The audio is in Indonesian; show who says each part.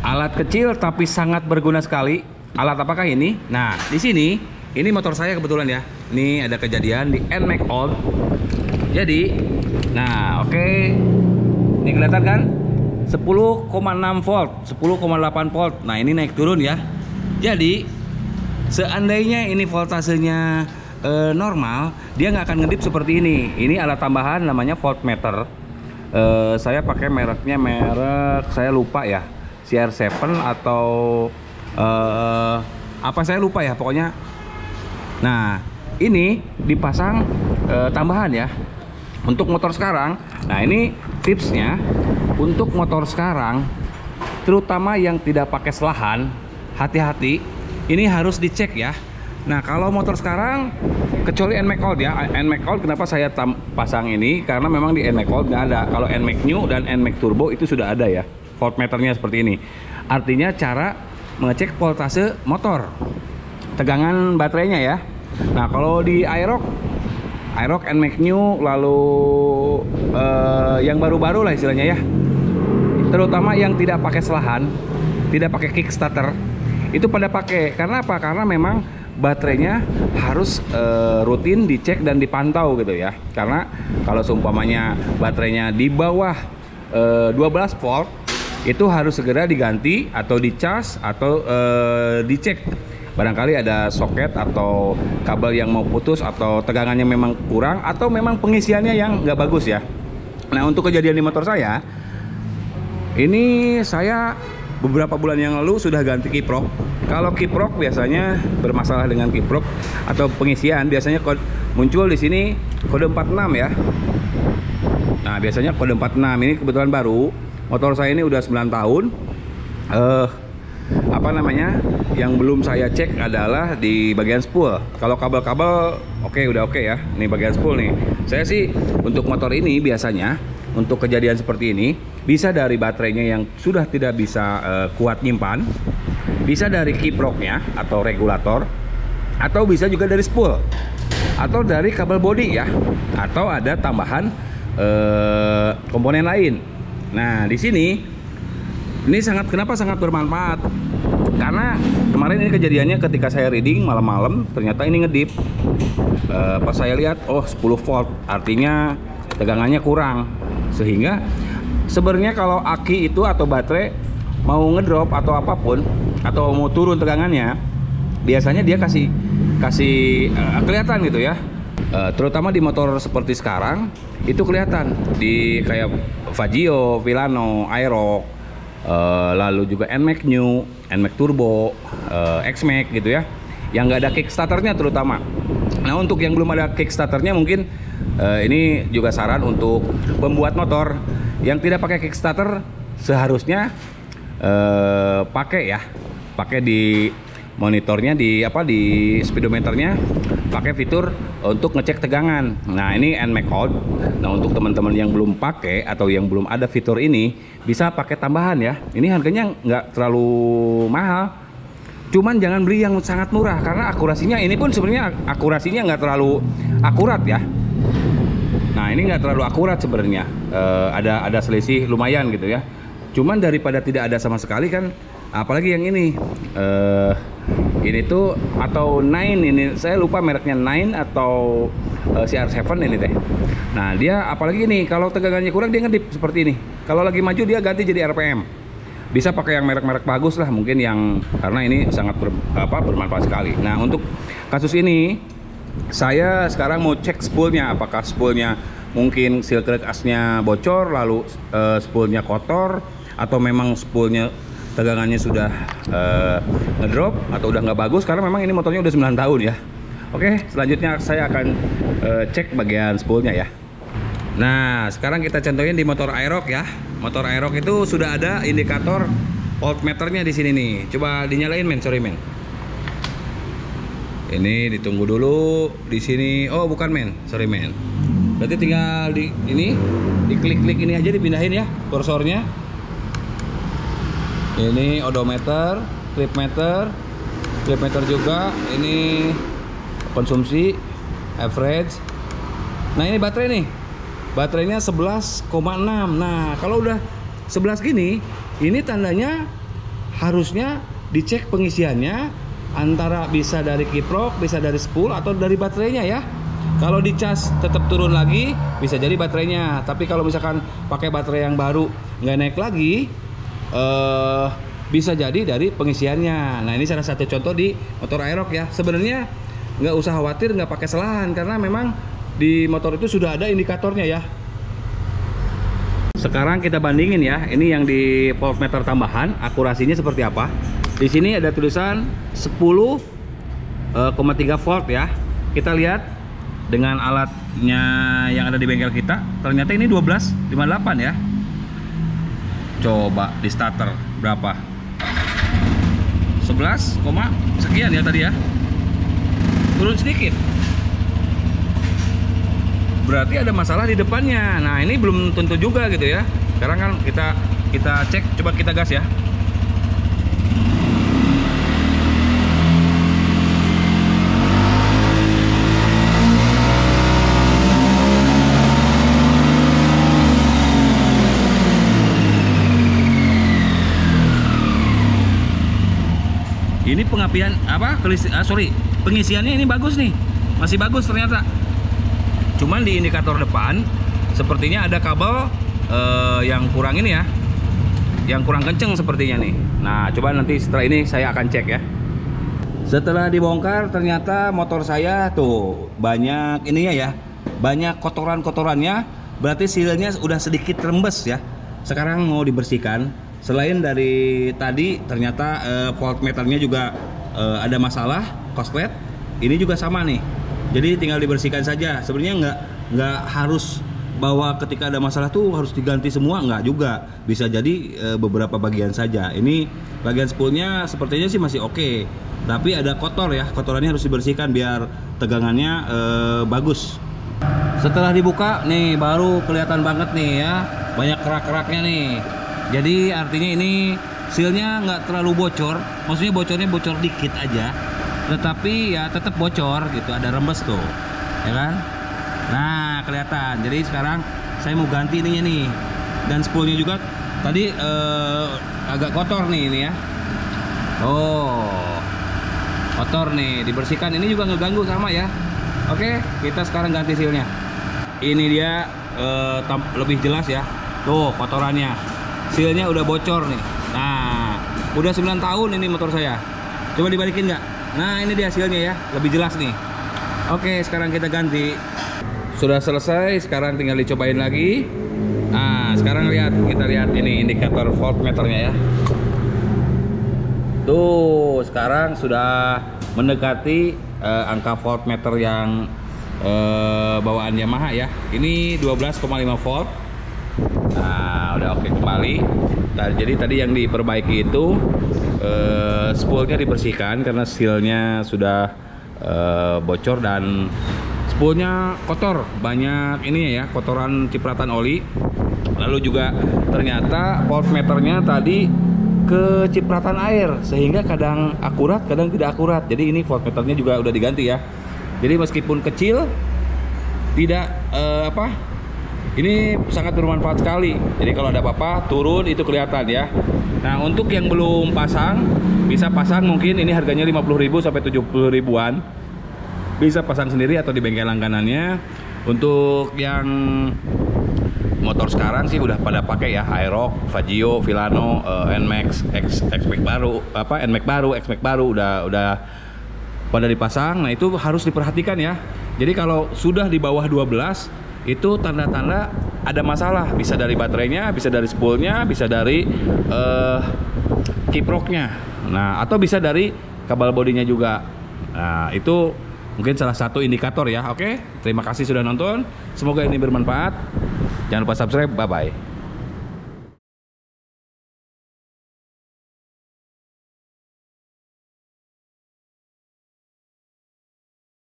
Speaker 1: Alat kecil tapi sangat berguna sekali. Alat apakah ini? Nah, di sini ini motor saya kebetulan ya. Ini ada kejadian di NMAX Old. Jadi, nah oke. Ini kelihatan kan? 10,6 volt, 10,8 volt. Nah, ini naik turun ya. Jadi, seandainya ini voltasenya normal, dia nggak akan ngedip seperti ini. Ini alat tambahan namanya voltmeter. Saya pakai mereknya saya lupa ya. CR7 atau apa saya lupa ya pokoknya. Nah ini dipasang tambahan ya untuk motor sekarang. Nah ini tipsnya untuk motor sekarang, terutama yang tidak pakai selahan, hati-hati, ini harus dicek ya. Nah kalau motor sekarang kecuali NMAX Old ya, NMAX Old kenapa saya pasang ini karena memang di NMAX Old nggak ada. Kalau NMAX New dan NMAX Turbo itu sudah ada ya voltmeternya seperti ini. Artinya cara mengecek voltase motor, tegangan baterainya ya. Nah kalau di Aerox NMAX New, lalu yang baru-baru lah istilahnya ya, terutama yang tidak pakai selahan, tidak pakai kickstarter, itu pada pakai. Karena apa? Karena memang baterainya harus rutin dicek dan dipantau gitu ya. Karena kalau seumpamanya baterainya di bawah 12 volt, itu harus segera diganti atau dicas atau dicek. Barangkali ada soket atau kabel yang mau putus atau tegangannya memang kurang atau memang pengisiannya yang nggak bagus ya. Nah untuk kejadian di motor saya ini, saya beberapa bulan yang lalu sudah ganti kiprok. Kalau kiprok biasanya bermasalah dengan kiprok atau pengisian, biasanya muncul di sini kode 46 ya. Nah biasanya kode 46 ini kebetulan baru. Motor saya ini udah 9 tahun. Apa namanya? Yang belum saya cek adalah di bagian spool. Kalau kabel-kabel udah oke ya. Ini bagian spool nih. Saya sih untuk motor ini biasanya untuk kejadian seperti ini bisa dari baterainya yang sudah tidak bisa kuat nyimpan, bisa dari kiproknya atau regulator, atau bisa juga dari spool, atau dari kabel bodi ya, atau ada tambahan komponen lain. Nah di sini ini kenapa sangat bermanfaat? Karena kemarin ini kejadiannya ketika saya reading malam-malam, ternyata ini ngedip. Pas saya lihat, oh 10 volt, artinya tegangannya kurang. Sehingga sebenarnya kalau aki itu atau baterai mau ngedrop atau apapun, atau mau turun tegangannya, biasanya dia kasih kelihatan gitu ya. Terutama di motor seperti sekarang itu kelihatan di kayak Vaggio, Villano, Aerox, lalu juga NMAX New, NMAX Turbo, X-Max gitu ya, yang nggak ada kickstarternya terutama. Nah untuk yang belum ada kickstarternya mungkin ini juga saran untuk pembuat motor yang tidak pakai kickstarter, seharusnya pakai di monitornya, di speedometernya, pakai fitur untuk ngecek tegangan. Nah ini NMAX Old. Nah untuk teman-teman yang belum pakai atau yang belum ada fitur ini, bisa pakai tambahan ya. Ini harganya nggak terlalu mahal, cuman jangan beli yang sangat murah karena akurasinya ini pun sebenarnya akurasinya nggak terlalu akurat ya. Nah ini nggak terlalu akurat sebenarnya, ada selisih lumayan gitu ya. Cuman daripada tidak ada sama sekali kan, apalagi yang ini tuh atau Nine, ini saya lupa mereknya, Nine atau CR7 ini teh. Nah dia apalagi ini kalau tegangannya kurang dia ngedip seperti ini. Kalau lagi maju dia ganti jadi RPM. Bisa pakai yang merek-merek bagus lah mungkin, yang karena ini sangat bermanfaat sekali. Nah untuk kasus ini saya sekarang mau cek spoolnya, apakah spoolnya mungkin seal crack asnya bocor, lalu spoolnya kotor, atau memang spoolnya tegangannya sudah ngedrop atau udah nggak bagus, karena memang ini motornya udah 9 tahun ya. Oke, selanjutnya saya akan cek bagian spoolnya ya. Nah sekarang kita contohin di motor Aerox ya. Motor Aerox itu sudah ada indikator voltmeternya di sini nih. Coba dinyalain men, sorry men. Ini ditunggu dulu di sini. Oh bukan men, sorry men. Berarti tinggal diklik-klik ini aja, dipindahin ya kursornya. Ini odometer, trip meter juga. Ini konsumsi, average. Nah ini baterai nih, baterainya 11,6. Nah kalau udah 11 gini, ini tandanya harusnya dicek pengisiannya, antara bisa dari kiprok, bisa dari spool, atau dari baterainya ya. Kalau dicas tetap turun lagi, bisa jadi baterainya. Tapi kalau misalkan pakai baterai yang baru nggak naik lagi, bisa jadi dari pengisiannya. Nah, ini salah satu contoh di motor Aerox ya. Sebenarnya nggak usah khawatir nggak pakai selahan, karena memang di motor itu sudah ada indikatornya ya. Sekarang kita bandingin ya, ini yang di voltmeter tambahan, akurasinya seperti apa. Di sini ada tulisan 10,3 volt ya. Kita lihat dengan alatnya yang ada di bengkel kita, ternyata ini 1258 ya. Coba di starter berapa? 11, sekian ya tadi ya. Turun sedikit. Berarti ada masalah di depannya. Nah, ini belum tentu juga gitu ya. Sekarang kan kita cek, coba kita gas ya. Ini pengapian pengisiannya ini bagus nih, masih bagus ternyata. Cuman di indikator depan sepertinya ada kabel yang kurang ini ya, yang kurang kenceng sepertinya nih. Nah, coba nanti setelah ini saya akan cek ya. Setelah dibongkar ternyata motor saya tuh banyak ininya ya, banyak kotoran-kotorannya. Berarti sealnya udah sedikit rembes ya. Sekarang mau dibersihkan. Selain dari tadi ternyata voltmeternya juga ada masalah, korslet. Ini juga sama nih. Jadi tinggal dibersihkan saja. Sebenarnya nggak harus bahwa ketika ada masalah tuh harus diganti semua, nggak juga. Bisa jadi beberapa bagian saja. Ini bagian spoolnya sepertinya sih masih oke. Tapi ada kotor ya, kotorannya harus dibersihkan biar tegangannya bagus. Setelah dibuka nih baru kelihatan banget nih ya, banyak kerak-keraknya nih. Jadi artinya ini sealnya nggak terlalu bocor, maksudnya bocornya bocor dikit aja, tetapi ya tetap bocor gitu, ada rembes tuh, ya kan? Nah, kelihatan. Jadi sekarang saya mau ganti ininya nih, dan spoolnya juga tadi agak kotor nih ini ya. Oh, kotor nih, dibersihkan. Ini juga ngeganggu sama ya. Oke, kita sekarang ganti sealnya. Ini dia lebih jelas ya. Tuh kotorannya. Sealnya udah bocor nih. Nah, udah 9 tahun ini motor saya. Coba dibalikin nggak? Nah, ini dia sealnya ya, lebih jelas nih. Oke, sekarang kita ganti. Sudah selesai, sekarang tinggal dicobain lagi. Nah, sekarang kita lihat ini indikator voltmeternya ya. Tuh, sekarang sudah mendekati angka voltmeter yang bawaan Yamaha ya. Ini 12,5 volt. Nah, udah oke kembali. Jadi tadi yang diperbaiki itu spoolnya dibersihkan karena sealnya sudah bocor dan spoolnya kotor, banyak ininya ya, kotoran cipratan oli. Lalu juga ternyata voltmeternya tadi kecipratan air sehingga kadang akurat, kadang tidak akurat. Jadi ini voltmeternya juga udah diganti ya. Jadi meskipun kecil tidak ini sangat bermanfaat sekali. Jadi kalau ada apa-apa turun itu kelihatan ya. Nah, untuk yang belum pasang, bisa pasang mungkin ini harganya 50.000 sampai 70 ribuan. Bisa pasang sendiri atau di bengkel langganannya. Untuk yang motor sekarang sih udah pada pakai ya, Aerox, Fagio, Villano, NMAX, X-Max baru, NMAX baru, X-Max baru udah pada dipasang. Nah, itu harus diperhatikan ya. Jadi kalau sudah di bawah 12 itu tanda-tanda ada masalah, bisa dari baterainya, bisa dari spoolnya, bisa dari kiproknya, nah atau bisa dari kabel bodinya juga. Nah, itu mungkin salah satu indikator ya. Oke, terima kasih sudah nonton, semoga ini bermanfaat. Jangan lupa subscribe, bye bye.